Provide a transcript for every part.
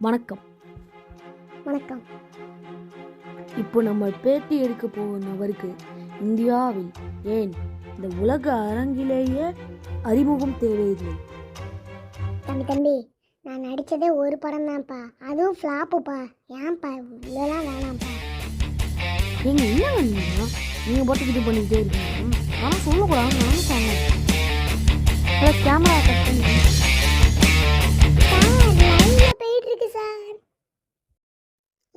வணக்கம். வணக்கம். இப்போ நம்ம பேட்டி எடுக்க போகும் நபருக்கு இந்தியாவில் ஏன் இந்த உலக அரங்கிலேயே அறிமுகம் தேவையில்லை. தம்பி நான் நடித்ததே ஒரு படம் தான்ப்பா, அதுவும் ஃப்ளாப்புப்பா. ஏன்ப்பா இதெல்லாம் வேணாம்ப்பா. நீங்கள் என்ன பண்ணீங்கன்னா நீங்கள் பாட்டுக்கு இது பண்ணிக்கிட்டே இருக்கீங்க. ஆனால் சொல்லக்கூடாது. நானும் சொன்னேன். கேமரா கட் பண்ணி லைவ்ல போயிட்டு இருக்கு சார்.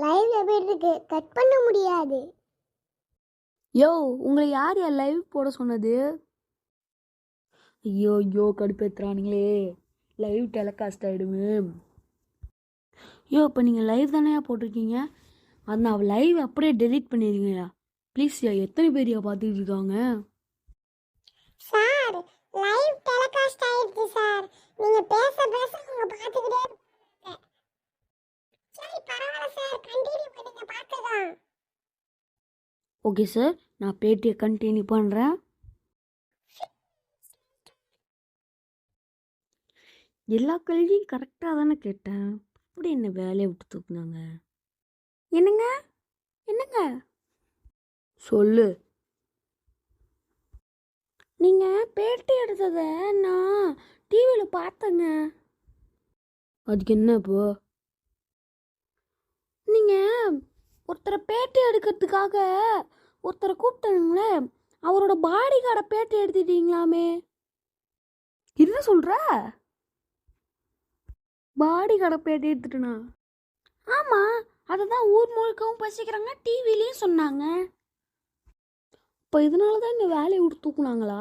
லைவ்ல போயிட்டு இருக்கு, கட் பண்ண முடியாது. யோ, உங்களை யார் லைவ் போட சொன்னது? ஐயோ கடுப்பேற்றுறானுங்களே. Live telecast ஆகிடுமே. இப்போ நீங்கள் லைவ் தானே போட்டிருக்கீங்க, அது நான் லைவ் அப்படியே டெலீட் பண்ணிடுங்கயா ப்ளீஸ். எத்தனை பேரையா பார்த்துட்டு இருக்காங்க? சார் லைவ் டெலிகாஸ்ட் ஆயிடுச்சு சார். நீங்க பேச அவங்க பார்த்துக்கிட்டே இருப்பாங்க. சரி பரவாயில்ல சார், கண்டினியூ பண்ணுங்க, பார்க்கலாம். ஓகே சார், நான் பேட்டியை கண்டினியூ பண்ணுறேன். எல்லா கேள்வியும் கரெக்டாக தானே கேட்டேன். அப்படி என்ன வேலையை விட்டு தூக்குனாங்க? என்னங்க என்னங்க சொல்லு. நீங்கள் பேட்டி எடுத்ததை நான் டிவியில் பார்த்தேங்க. அதுக்கு என்ன இப்போ? நீங்கள் ஒருத்தரை பேட்டி எடுக்கிறதுக்காக ஒருத்தரை கூப்பிட்டாங்களே, அவரோட பாடி கார்டை பேட்டி எடுத்துட்டீங்களாமே. என்ன சொல்கிற? பாடி கார்டை பேட்டி எடுத்துட்டேனா? ஆமாம், அதை தான் ஊர் முழுக்கவும் பசிக்கிறாங்க, டிவிலையும் சொன்னாங்க. இப்போ இதனால தான் இந்த வேலையை விட்டு தூக்குனாங்களா?